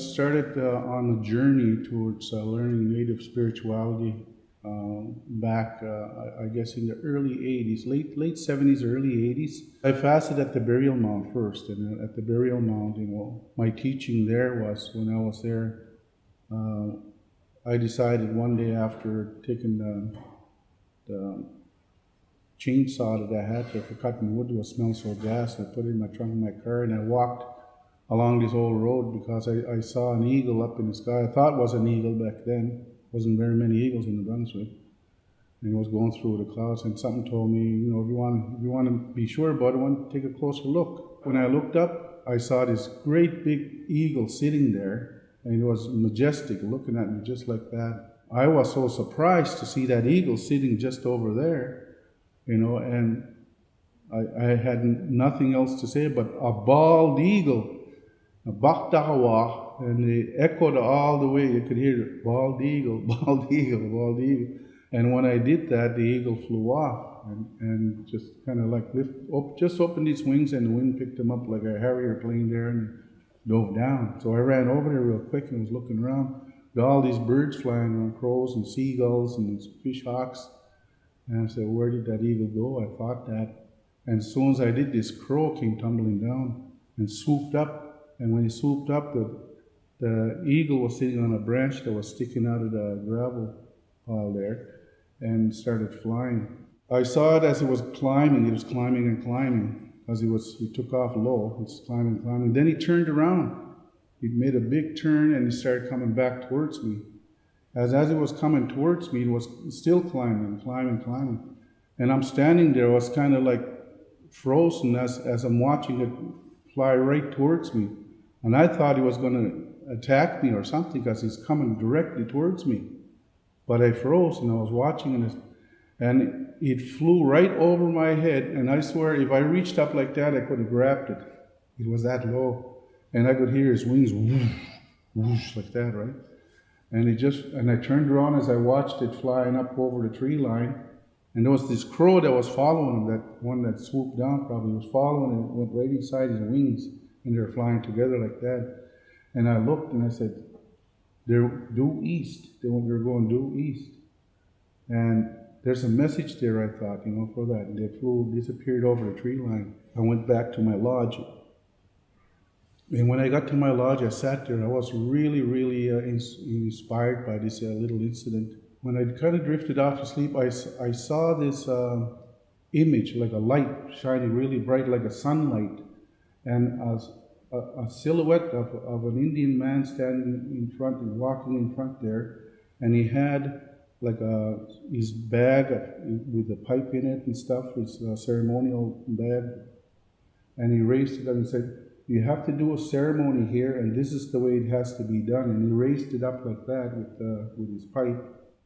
started on a journey towards learning Native spirituality back, I guess, in the early 80s, late 70s, early 80s. I fasted at the burial mound first, and at the burial mound, my teaching there was, when I was there, I decided one day after taking the chainsaw that I had there for cutting wood, it smelled so gas, I put it in my trunk of my car, and I walked along this old road because I saw an eagle up in the sky. I thought it was an eagle back then. Wasn't very many eagles in New Brunswick. And it was going through the clouds, and something told me, if you want to be sure about it, I want to take a closer look. When I looked up, I saw this great big eagle sitting there, and it was majestic, looking at me just like that. I was so surprised to see that eagle sitting just over there, and I had nothing else to say but a bald eagle, a baktawa, and it echoed all the way. You could hear it, bald eagle, bald eagle, bald eagle. And when I did that, the eagle flew off and just kind of like just opened its wings, and the wind picked him up like a Harrier plane there and dove down. So I ran over there real quick and was looking around. There were all these birds flying around, crows and seagulls and fish hawks. And I said, where did that eagle go? I thought that. And as soon as I did, this crow came tumbling down and swooped up. And when he swooped up, the eagle was sitting on a branch that was sticking out of the gravel pile there and started flying. I saw it as it was climbing. It was climbing and climbing. As he took off low, he was climbing, climbing. Then he turned around. He made a big turn and he started coming back towards me. As it was coming towards me, it was still climbing, climbing, climbing. And I'm standing there, I was kind of like frozen as I'm watching it fly right towards me. And I thought he was going to attack me or something because he's coming directly towards me. But I froze and I was watching it, and it flew right over my head. And I swear, if I reached up like that, I could have grabbed it. It was that low. And I could hear his wings whoosh, whoosh, like that, right? And I turned around as I watched it flying up over the tree line. And there was this crow that was following him, that one that swooped down probably was following him, went right inside his wings, and they were flying together like that. And I looked and I said, they're due east. They're going due east. And there's a message there, I thought, for that. And they disappeared over the tree line. I went back to my lodge. And when I got to my lodge, I sat there. I was really, really inspired by this little incident. When I kind of drifted off to sleep, I saw this image, like a light shining really bright, like a sunlight. And a silhouette of an Indian man standing in front and walking in front there, and he had like his bag with a pipe in it and stuff, his ceremonial bag, and he raised it up and said, you have to do a ceremony here, and this is the way it has to be done. And he raised it up like that with his pipe,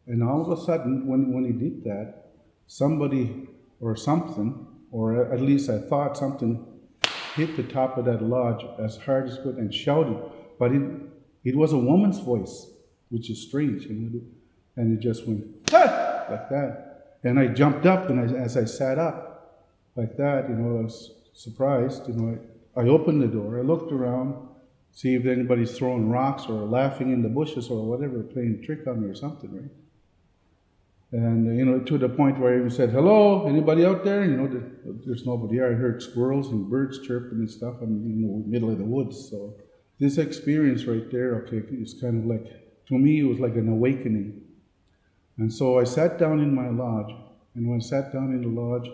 and all of a sudden, when he did that, somebody or something, or at least I thought something, hit the top of that lodge as hard as could and shouted, but it was a woman's voice, which is strange, and it just went ah! Like that, and I jumped up, and as I sat up like that, I was surprised. I opened the door, I looked around, see if anybody's throwing rocks or laughing in the bushes or whatever, playing a trick on me or something, right? And, to the point where I even said, hello, anybody out there? There's nobody there. I heard squirrels and birds chirping and stuff in the middle of the woods. So this experience right there, it's kind of like, to me, it was like an awakening. And so I sat down in my lodge. And when I sat down in the lodge,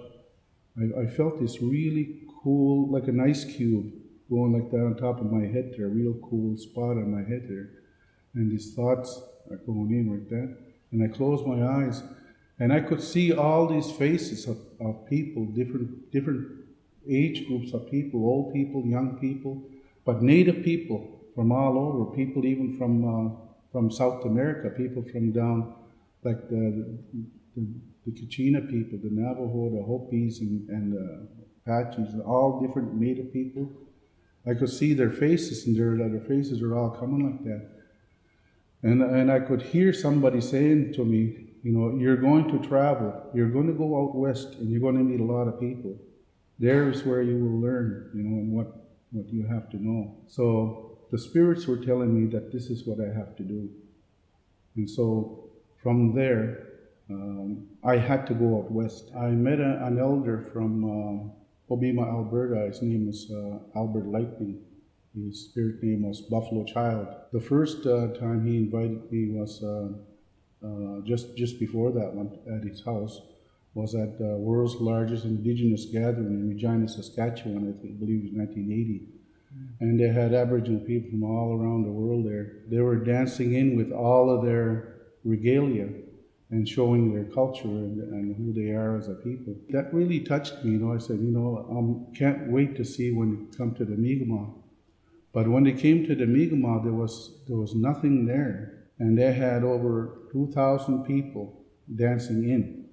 I felt this really cool, like an ice cube going like that on top of my head there, a real cool spot on my head there. And these thoughts are going in like that. And I closed my eyes, and I could see all these faces of people, different age groups of people, old people, young people, but Native people from all over, people even from South America, people from down, like the Kachina people, the Navajo, the Hopis, and the Apaches, all different Native people. I could see their faces, and their faces are all coming like that. And I could hear somebody saying to me, you're going to travel, you're going to go out west, and you're going to meet a lot of people. There is where you will learn, and what you have to know. So the spirits were telling me that this is what I have to do. And so from there, I had to go out west. I met an elder from Obima, Alberta. His name was Albert Lightning. His spirit name was Buffalo Child. The first time he invited me was just before that one at his house, was at the world's largest indigenous gathering in Regina, Saskatchewan. I believe it was 1980. And they had Aboriginal people from all around the world there. They were dancing in with all of their regalia and showing their culture and who they are as a people. That really touched me. I said, can't wait to see when you come to the Mi'kmaq. But when they came to the Mi'kmaq, there was nothing there. And they had over 2,000 people dancing in.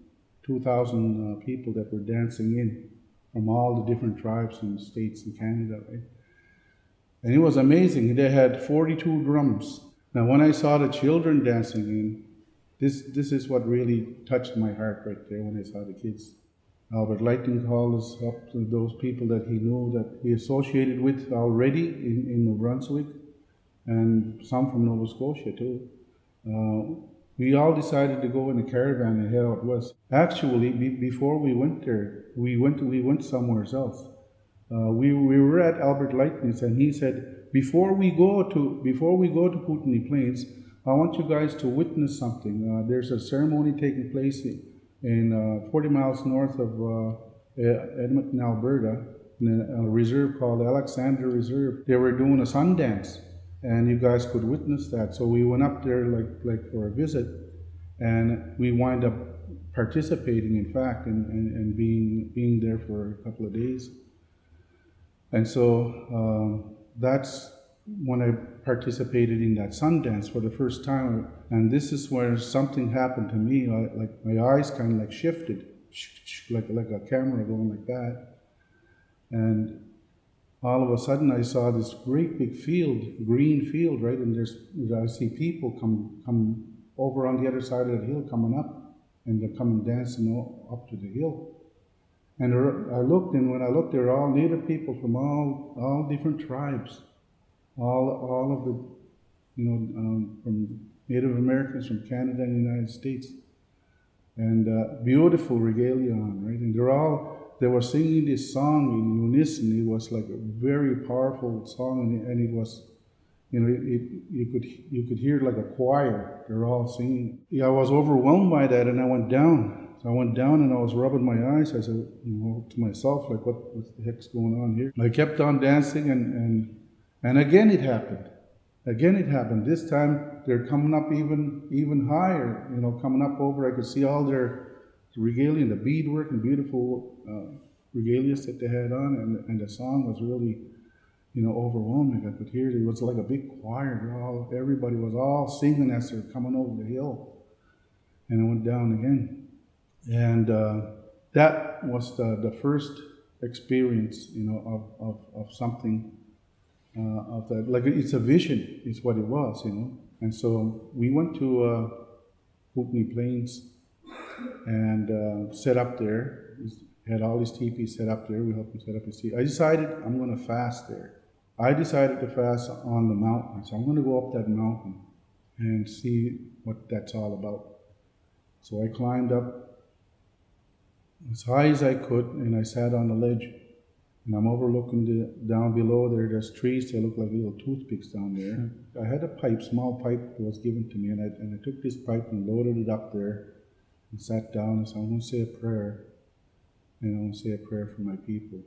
2,000 people that were dancing in from all the different tribes and states in Canada, right? And it was amazing. They had 42 drums. Now, when I saw the children dancing in, this is what really touched my heart right there when I saw the kids. Albert Lightning called us up to those people that he knew, that he associated with already in New Brunswick, and some from Nova Scotia too. We all decided to go in a caravan and head out west. Actually, before we went there, we went somewhere else. We were at Albert Lightning's, and he said, before we go to Kootenay Plains, I want you guys to witness something. There's a ceremony taking place in 40 miles north of Edmonton, Alberta, in a reserve called Alexander Reserve. They were doing a sun dance, and you guys could witness that. So we went up there like for a visit, and we wind up participating, in fact, and being there for a couple of days. And so that's when I participated in that sun dance for the first time. And this is where something happened to me. Like my eyes kind of like shifted, like a camera going like that. And all of a sudden I saw this great big field, green field, right? And I see people come over on the other side of the hill coming up, and they're coming dancing up to the hill. And I looked, and when I looked, they were all Native people from all different tribes, all of the, from Native Americans from Canada and the United States, and beautiful regalia on, right? And they were singing this song in unison. It was like a very powerful song, and it was, you could hear like a choir. They're all singing. Yeah, I was overwhelmed by that, and I went down. So I went down and I was rubbing my eyes. I said, to myself, like, what the heck's going on here? And I kept on dancing, and again it happened. Again it happened. This time they're coming up even higher. Coming up over. I could see all their regalia, the beadwork and beautiful regalias that they had on, and the song was really, overwhelming. I could hear it. It was like a big choir. Everybody was all singing as they're coming over the hill. And I went down again. And that was the first experience, of something of that. Like, it's a vision, is what it was, And so we went to Kootenay Plains and set up there. We had all these teepees set up there. We helped them set up his teepee. I decided I'm going to fast there. I decided to fast on the mountain. So I'm going to go up that mountain and see what that's all about. So I climbed up as high as I could, and I sat on the ledge, and I'm overlooking down below there. There's trees. They look like little toothpicks down there. I had a small pipe that was given to me, and I took this pipe and loaded it up there and sat down and said, I'm going to say a prayer, and I'm going to say a prayer for my people.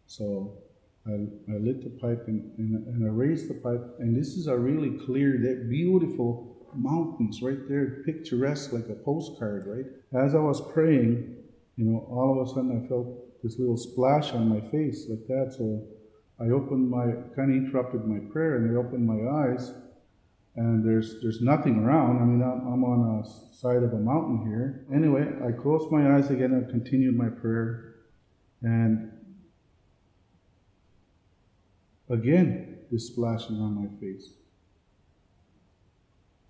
So I lit the pipe and I raised the pipe, and this is a really clear, beautiful mountains right there, picturesque, like a postcard, right? As I was praying, all of a sudden I felt this little splash on my face like that. So I kind of interrupted my prayer, and I opened my eyes, and there's nothing around. I mean, I'm on a side of a mountain here. Anyway, I closed my eyes again and continued my prayer, and again, this splashing on my face.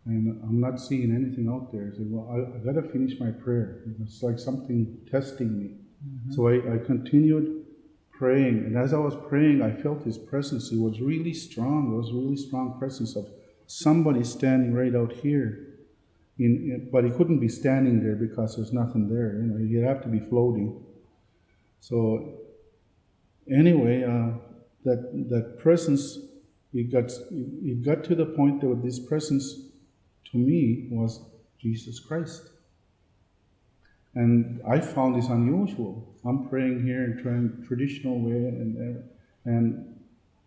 And I'm not seeing anything out there. I said, well, I got to finish my prayer. It's like something testing me. Mm-hmm. So I continued praying, and as I was praying, I felt His presence. It was really strong. It was a really strong presence of somebody standing right out here. But He couldn't be standing there because there's nothing there. He'd have to be floating. So anyway, that presence, it got to the point that this presence to me was Jesus Christ. And I found this unusual. I'm praying here in traditional way, and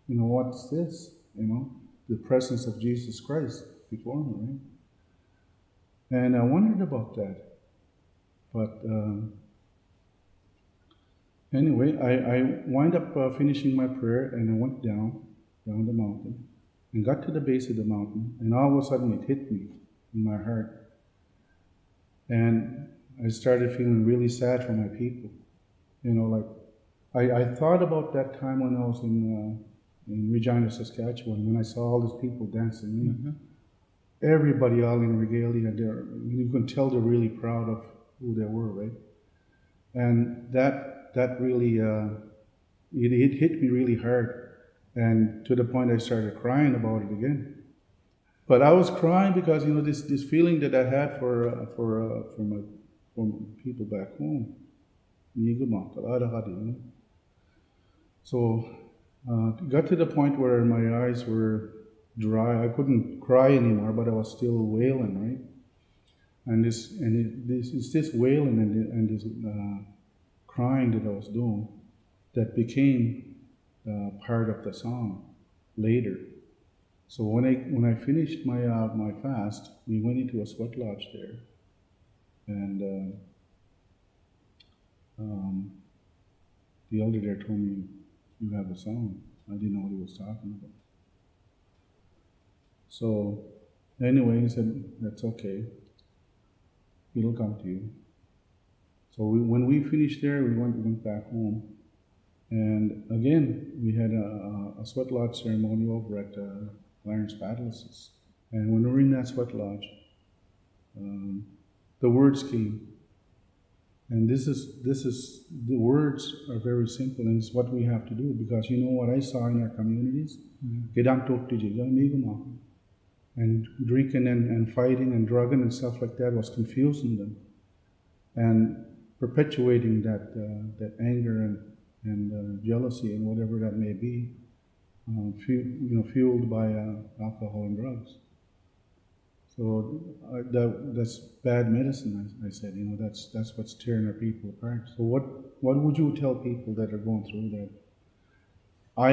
what's this? The presence of Jesus Christ before me, right? And I wondered about that. But anyway, I wind up finishing my prayer, and I went down the mountain, and got to the base of the mountain, and all of a sudden it hit me in my heart. And I started feeling really sad for my people. I thought about that time when I was in Regina, Saskatchewan, when I saw all these people dancing. Mm-hmm. Everybody all in regalia. You can tell they're really proud of who they were, right? And that really, it hit me really hard. And to the point I started crying about it again. But I was crying because, this feeling that I had for my people back home. So it got to the point where my eyes were dry. I couldn't cry anymore, but I was still wailing, right? And this wailing and this crying that I was doing that became part of the song later. So when I finished my fast, we went into a sweat lodge there. And the elder there told me, "You have a song." I didn't know what he was talking about. So anyway, he said, "That's okay. It'll come to you." So when we finished there, we went back home. And again, we had a sweat lodge ceremony over at Clarence Palaces. And when we were in that sweat lodge, the words came. And this is the words are very simple, and it's what we have to do, because what I saw in our communities? And drinking and fighting and drugging and stuff like that was confusing them and perpetuating that anger and jealousy and whatever that may be, fueled by alcohol and drugs. So that's bad medicine, I said. That's what's tearing our people apart. So what would you tell people that are going through that? I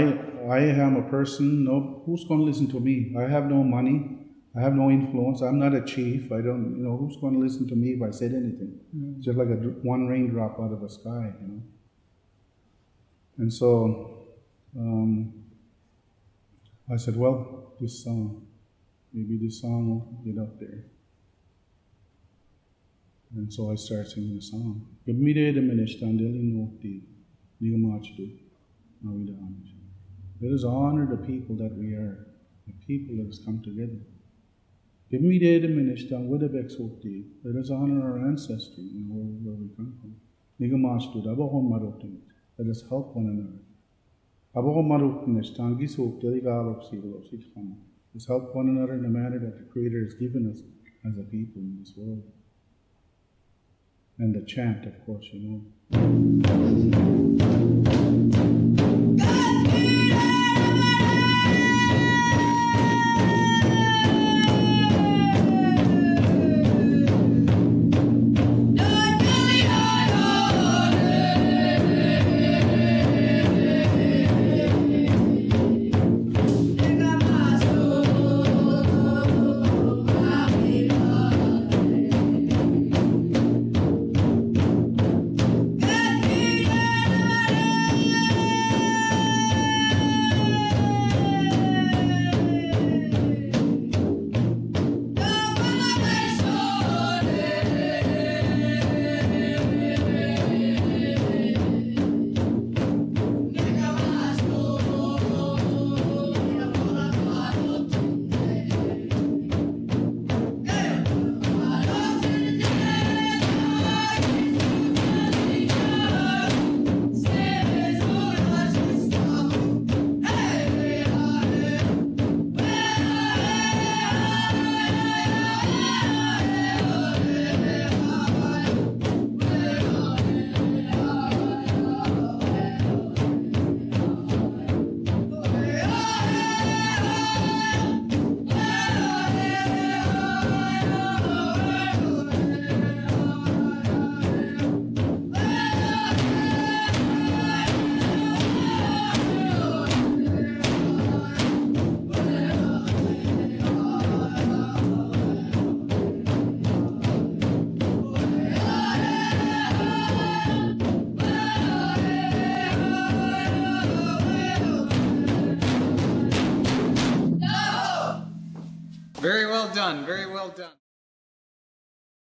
am a person, who's going to listen to me? I have no money. I have no influence. I'm not a chief. I don't, who's going to listen to me if I said anything? Mm-hmm. Just like one raindrop out of the sky, And so I said, well, maybe this song will get up there. And so I started singing the song. Let us honor the people that we are, the people that has come together. Let us honor our ancestry, where we come from. Let us help one another. Let's help one another in the manner that the Creator has given us as a people in this world. And the chant, of course, Very well done. Very well done.